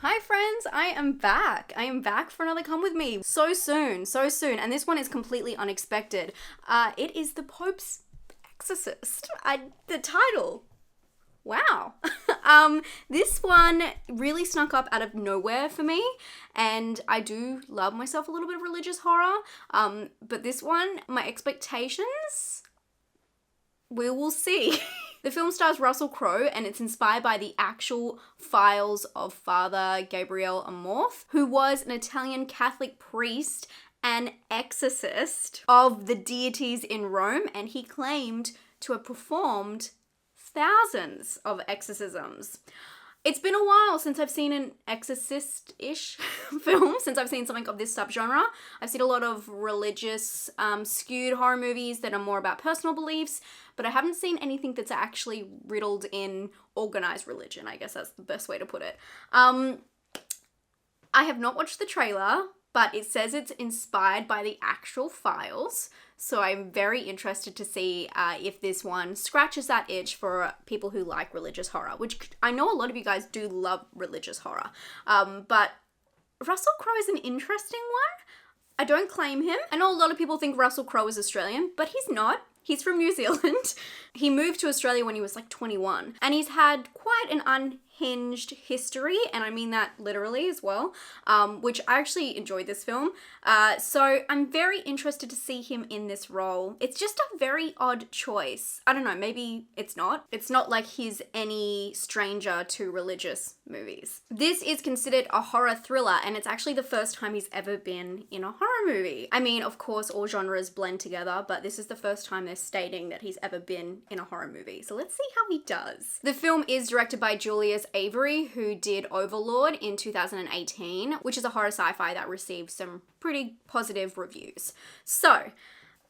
Hi friends, I am back. I am back for another Come With Me. So soon. And this one is completely unexpected. It is the Pope's Exorcist. The title. Wow. This one really snuck up out of nowhere for me, and I do love myself a little bit of religious horror. But this one, my expectations, we will see. The film stars Russell Crowe, and it's inspired by the actual files of Father Gabriel Amorth, who was an Italian Catholic priest and exorcist of the deities in Rome, and he claimed to have performed thousands of exorcisms. It's been a while since I've seen an exorcist-ish film, since I've seen something of this subgenre. I've seen a lot of religious, skewed horror movies that are more about personal beliefs, but I haven't seen anything that's actually riddled in organized religion. I guess that's the best way to put it. I have not watched the trailer, but it says it's inspired by the actual files. So I'm very interested to see if this one scratches that itch for people who like religious horror, which I know a lot of you guys do love religious horror. But Russell Crowe is an interesting one. I don't claim him. I know a lot of people think Russell Crowe is Australian, but he's not. He's from New Zealand. He moved to Australia when he was like 21, and he's had quite an unhinged history, and I mean that literally as well, which I actually enjoyed this film. So I'm very interested to see him in this role. It's just a very odd choice. I don't know, maybe it's not. It's not like he's any stranger to religious movies. This is considered a horror thriller, and it's actually the first time he's ever been in a horror movie. I mean, of course, all genres blend together, but this is the first time they're stating that he's ever been in a horror movie. So let's see how he does. The film is directed by Julius Avery, who did Overlord in 2018, which is a horror sci-fi that received some pretty positive reviews. So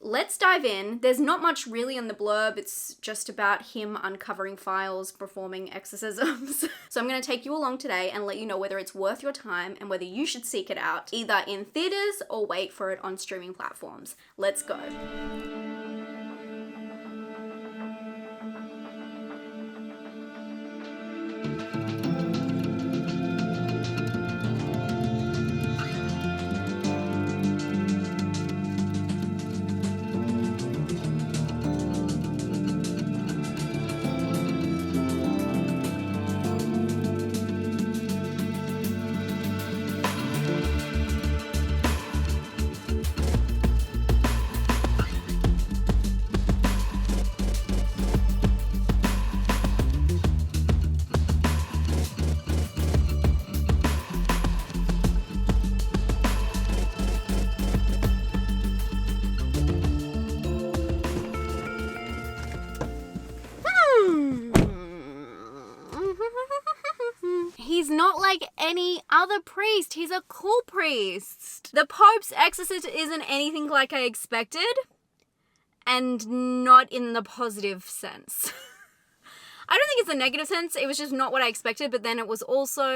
let's dive in. There's not much really in the blurb. It's just about him uncovering files, performing exorcisms. So I'm going to take you along today and let you know whether it's worth your time and whether you should seek it out, either in theaters or wait for it on streaming platforms. Let's go. He's not like any other priest. He's a cool priest. The Pope's Exorcist isn't anything like I expected, and not in the positive sense. I don't think it's a negative sense. It was just not what I expected, but then it was also,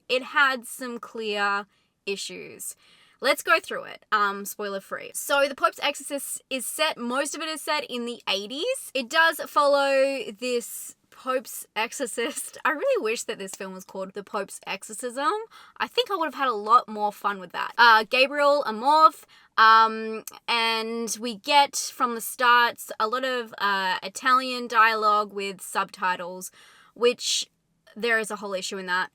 it had some clear issues. Let's go through it, spoiler free. So the Pope's Exorcist is set, most of it is set in the 80s. It does follow this Pope's Exorcist. I really wish that this film was called The Pope's Exorcism. I think I would have had a lot more fun with that. Gabriel Amorth, and we get from the start a lot of Italian dialogue with subtitles, which there is a whole issue in that,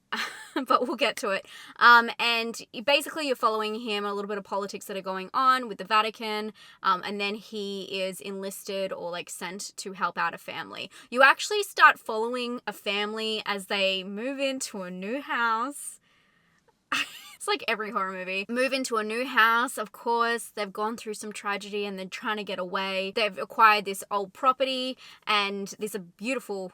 but we'll get to it. And basically you're following him, a little bit of politics that are going on with the Vatican, and then he is enlisted or like sent to help out a family. You actually start following a family as they move into a new house. It's like every horror movie. Move into a new house, of course. They've gone through some tragedy and they're trying to get away. They've acquired this old property, and there's a beautiful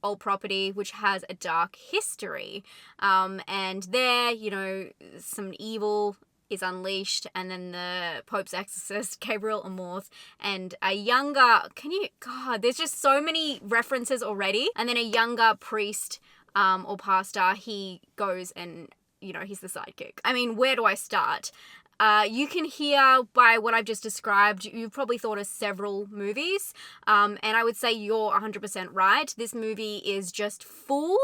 old property which has a dark history, and there, you know, some evil is unleashed, and then the Pope's Exorcist, Gabriel Amorth, and a younger, God, there's just so many references already, and then a younger priest or pastor, he goes and, you know, he's the sidekick. I mean, where do I start? You can hear by what I've just described, you've probably thought of several movies, and I would say you're 100% right. This movie is just full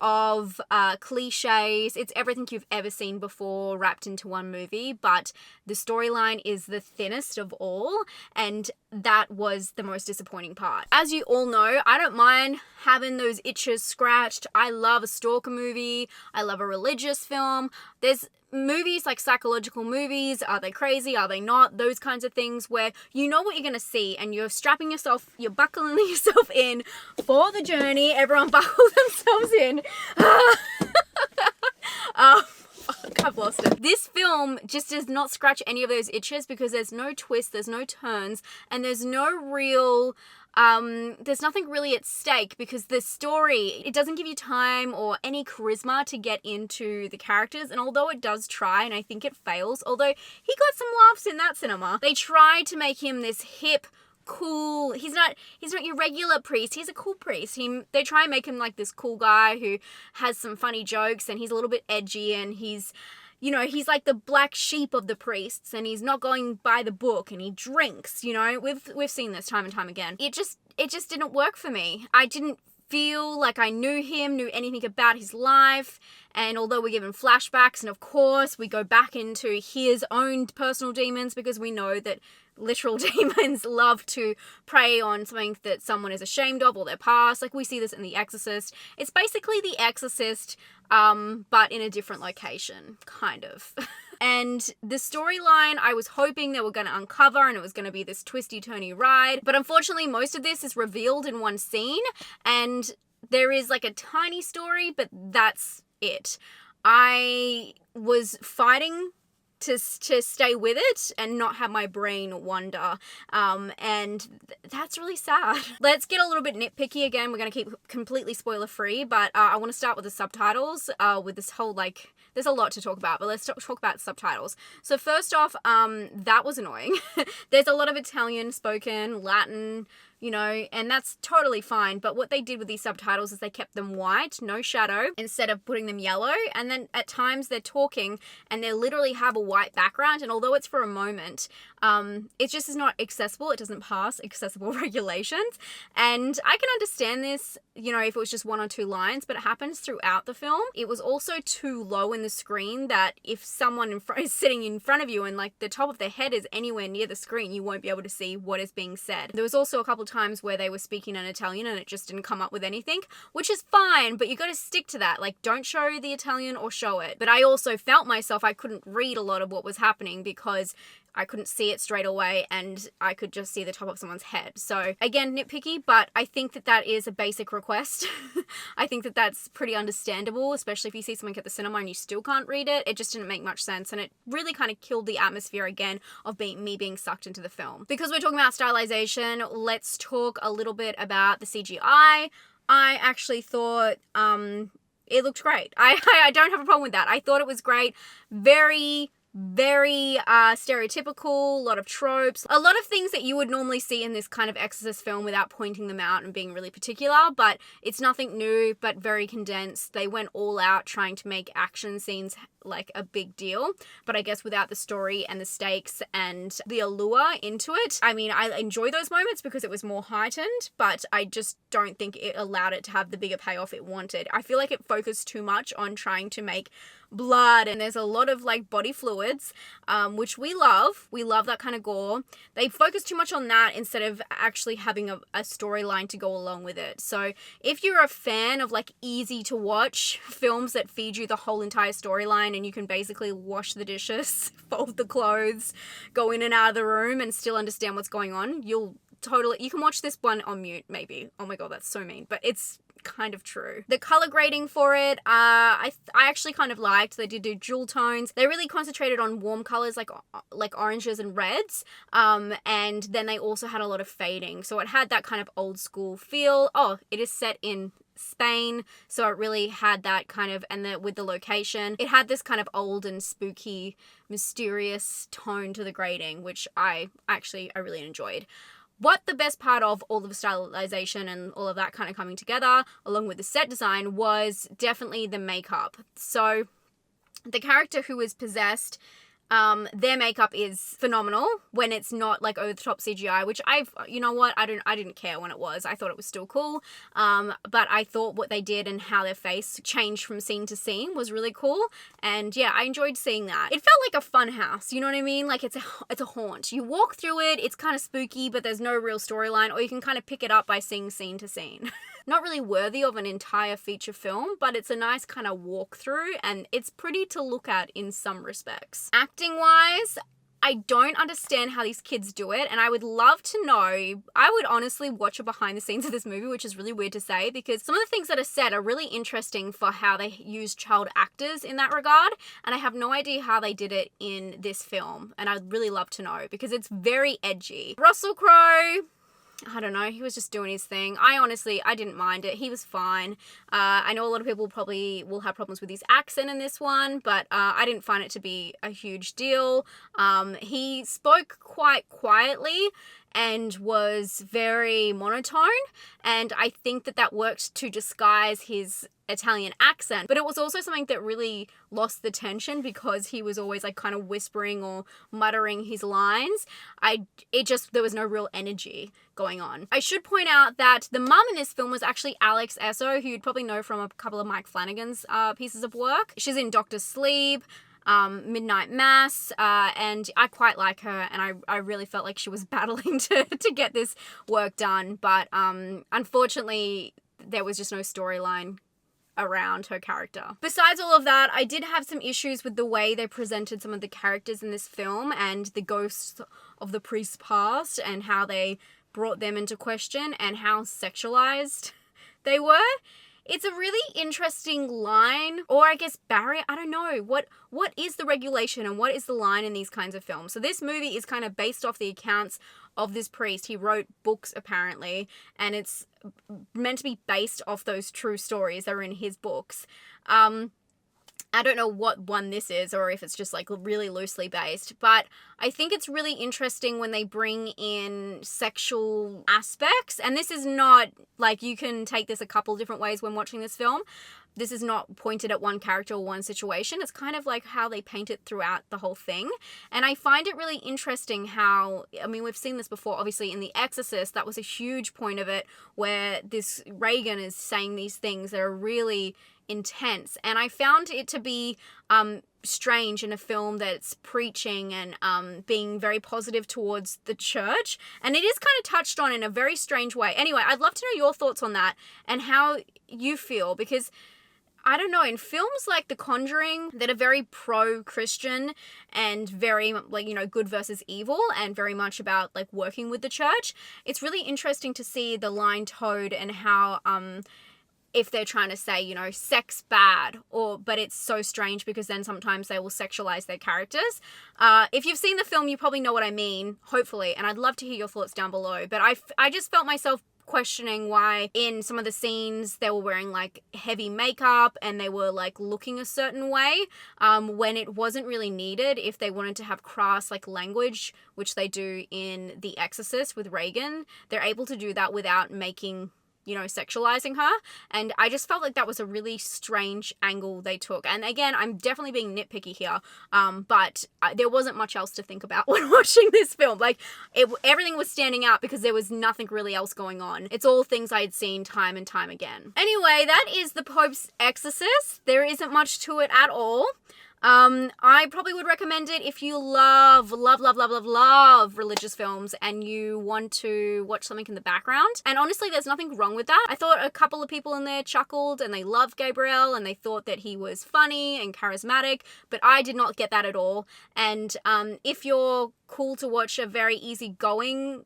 of cliches. It's everything you've ever seen before wrapped into one movie, but the storyline is the thinnest of all, and that was the most disappointing part. As you all know, I don't mind having those itches scratched. I love a stalker movie. I love a religious film. There's movies like psychological movies, are they crazy, are they not, those kinds of things where you know what you're going to see and you're strapping yourself, you're buckling yourself in for the journey. Everyone buckle themselves in. I've lost it. This film just does not scratch any of those itches because there's no twists, there's no turns, and there's no real there's nothing really at stake because the story, it doesn't give you time or any charisma to get into the characters, and although it does try, and I think it fails, although he got some laughs in that cinema, they try to make him this hip, cool, he's not your regular priest, he's a cool priest. They try and make him like this cool guy who has some funny jokes, and he's a little bit edgy, and he's like the black sheep of the priests, and he's not going by the book, and he drinks, we've seen this time and time again. It just didn't work for me. I didn't feel like I knew anything about his life, and although we're given flashbacks, and of course we go back into his own personal demons because we know that literal demons love to prey on something that someone is ashamed of or their past. Like we see this in The Exorcist. It's basically The Exorcist, but in a different location, kind of. And the storyline, I was hoping they were going to uncover and it was going to be this twisty-turny ride. But unfortunately, most of this is revealed in one scene, and there is like a tiny story, but that's it. I was fighting to stay with it and not have my brain wander, and that's really sad. Let's get a little bit nitpicky again. We're going to keep completely spoiler free, but I want to start with the subtitles, with this whole, like, there's a lot to talk about, but let's talk about subtitles. So first off, that was annoying. There's a lot of Italian spoken, Latin, and that's totally fine. But what they did with these subtitles is they kept them white, no shadow, instead of putting them yellow. And then at times they're talking and they literally have a white background. And although it's for a moment, it just is not accessible. It doesn't pass accessible regulations. And I can understand this, if it was just one or two lines, but it happens throughout the film. It was also too low in the screen that if someone is sitting in front of you and like the top of their head is anywhere near the screen, you won't be able to see what is being said. There was also a couple times where they were speaking in Italian and it just didn't come up with anything, which is fine, but you got to stick to that. Like, don't show the Italian or show it. But I also felt myself, I couldn't read a lot of what was happening because I couldn't see it straight away and I could just see the top of someone's head. So again, nitpicky, but I think that is a basic request. I think that's pretty understandable, especially if you see something at the cinema and you still can't read it. It just didn't make much sense, and it really kind of killed the atmosphere again of me being sucked into the film. Because we're talking about stylization, let's talk a little bit about the CGI. I actually thought it looked great. I don't have a problem with that. I thought it was great. Very stereotypical, a lot of tropes, a lot of things that you would normally see in this kind of Exorcist film without pointing them out and being really particular, but it's nothing new, but very condensed. They went all out trying to make action scenes like a big deal, but I guess without the story and the stakes and the allure into it. I mean, I enjoy those moments because it was more heightened, but I just don't think it allowed it to have the bigger payoff it wanted. I feel like it focused too much on trying to make blood, and there's a lot of like body fluids, which we love that kind of gore. They focus too much on that instead of actually having a storyline to go along with it. So if you're a fan of like easy to watch films that feed you the whole entire storyline and you can basically wash the dishes, fold the clothes, go in and out of the room and still understand what's going on, you can watch this one on mute maybe. Oh my god, that's so mean, but it's kind of true. The color grading for it, I actually kind of liked. They did do jewel tones. They really concentrated on warm colors like oranges and reds, and then they also had a lot of fading, so it had that kind of old school feel. Oh, it is set in Spain, so it really had that kind of, and with the location, it had this kind of old and spooky, mysterious tone to the grading, which I really enjoyed. What the best part of all of the stylization and all of that kind of coming together, along with the set design, was definitely the makeup. So the character who was possessed, Their makeup is phenomenal when it's not like over the top CGI, which you know what, I didn't care when it was. I thought it was still cool. But I thought what they did and how their face changed from scene to scene was really cool. And yeah, I enjoyed seeing that. It felt like a fun house, you know what I mean? Like it's a haunt. You walk through it, it's kind of spooky, but there's no real storyline, or you can kind of pick it up by seeing scene to scene. Not really worthy of an entire feature film, but it's a nice kind of walkthrough, and it's pretty to look at in some respects. Acting wise, I don't understand how these kids do it, and I would love to know. I would honestly watch a behind the scenes of this movie, which is really weird to say, because some of the things that are said are really interesting for how they use child actors in that regard, and I have no idea how they did it in this film, and I'd really love to know, because it's very edgy. Russell Crowe, I don't know, he was just doing his thing. I didn't mind it. He was fine. I know a lot of people probably will have problems with his accent in this one, but I didn't find it to be a huge deal. He spoke quite quietly and was very monotone, and I think that worked to disguise his Italian accent, but it was also something that really lost the tension because he was always like kind of whispering or muttering his lines. There was no real energy going on. I should point out that the mum in this film was actually Alex Esso, who you'd probably know from a couple of Mike Flanagan's pieces of work. She's in Doctor Sleep, Midnight Mass, and I quite like her, and I really felt like she was battling to get this work done, but unfortunately there was just no storyline around her character. Besides all of that, I did have some issues with the way they presented some of the characters in this film and the ghosts of the priest's past and how they brought them into question and how sexualized they were. It's a really interesting line, or I guess barrier, I don't know. What is the regulation and what is the line in these kinds of films? So this movie is kind of based off the accounts of this priest. He wrote books apparently, and it's meant to be based off those true stories that are in his books. I don't know what one this is or if it's just like really loosely based, but I think it's really interesting when they bring in sexual aspects, and this is not like, you can take this a couple different ways when watching this film. This is not pointed at one character or one situation. It's kind of like how they paint it throughout the whole thing. And I find it really interesting how, I mean, we've seen this before, obviously in The Exorcist, that was a huge point of it, where this Reagan is saying these things that are really intense. And I found it to be strange in a film that's preaching and being very positive towards the church. And it is kind of touched on in a very strange way. Anyway, I'd love to know your thoughts on that and how you feel, because I don't know, in films like The Conjuring that are very pro-Christian and very, like, you know, good versus evil and very much about, like, working with the church, it's really interesting to see the line towed and how, if they're trying to say, you know, sex bad, but it's so strange because then sometimes they will sexualize their characters. If you've seen the film, you probably know what I mean, hopefully, and I'd love to hear your thoughts down below. But I just felt myself questioning why in some of the scenes they were wearing like heavy makeup and they were like looking a certain way when it wasn't really needed. If they wanted to have crass like language, which they do in The Exorcist with Reagan, they're able to do that without making, you know, sexualizing her. And I just felt like that was a really strange angle they took. And again, I'm definitely being nitpicky here, but there wasn't much else to think about when watching this film. Like, everything was standing out because there was nothing really else going on. It's all things I had seen time and time again. Anyway, that is The Pope's Exorcist. There isn't much to it at all. I probably would recommend it if you love religious films and you want to watch something in the background. And honestly, there's nothing wrong with that. I thought a couple of people in there chuckled and they loved Gabriel and they thought that he was funny and charismatic, but I did not get that at all. And if you're cool to watch a very easygoing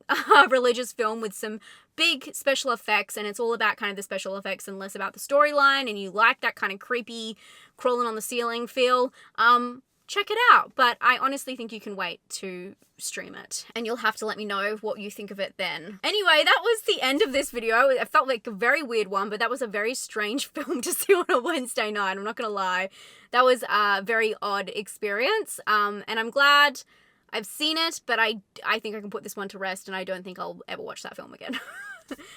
religious film with some big special effects, and it's all about kind of the special effects and less about the storyline, and you like that kind of creepy crawling on the ceiling feel, check it out. But I honestly think you can wait to stream it, and you'll have to let me know what you think of it then. Anyway, that was the end of this video. It felt like a very weird one, but that was a very strange film to see on a Wednesday night, I'm not gonna lie. That was a very odd experience, and I'm glad I've seen it, but I think I can put this one to rest, and I don't think I'll ever watch that film again.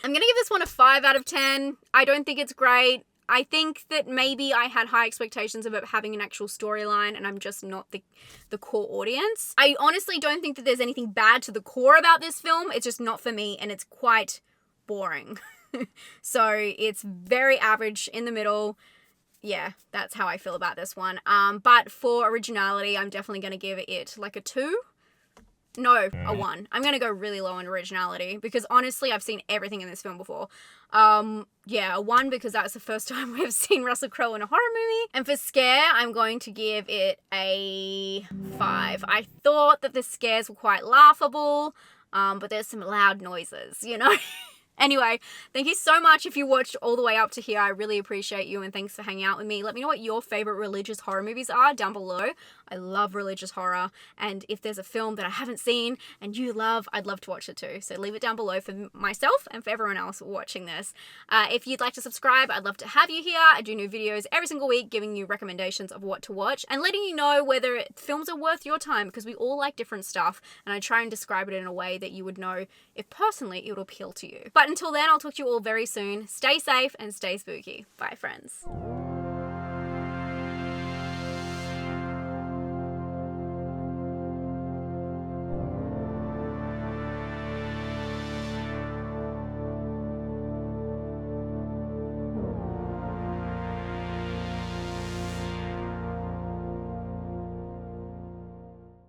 I'm gonna give this one a 5 out of 10. I don't think it's great. I think that maybe I had high expectations of it having an actual storyline, and I'm just not the core audience. I honestly don't think that there's anything bad to the core about this film. It's just not for me, and it's quite boring. So it's very average in the middle. Yeah, that's how I feel about this one. But for originality, I'm definitely going to give it like a 2. No, a 1. I'm going to go really low on originality because honestly, I've seen everything in this film before. Yeah, a 1 because that was the first time we've seen Russell Crowe in a horror movie. And for scare, I'm going to give it a 5. I thought that the scares were quite laughable, but there's some loud noises, you know? Anyway, thank you so much if you watched all the way up to here. I really appreciate you, and thanks for hanging out with me. Let me know what your favorite religious horror movies are down below. I love religious horror, and if there's a film that I haven't seen and you love, I'd love to watch it too. So leave it down below for myself and for everyone else watching this. If you'd like to subscribe, I'd love to have you here. I do new videos every single week giving you recommendations of what to watch and letting you know whether films are worth your time, because we all like different stuff, and I try and describe it in a way that you would know if personally it would appeal to you. But until then, I'll talk to you all very soon. Stay safe and stay spooky. Bye, friends.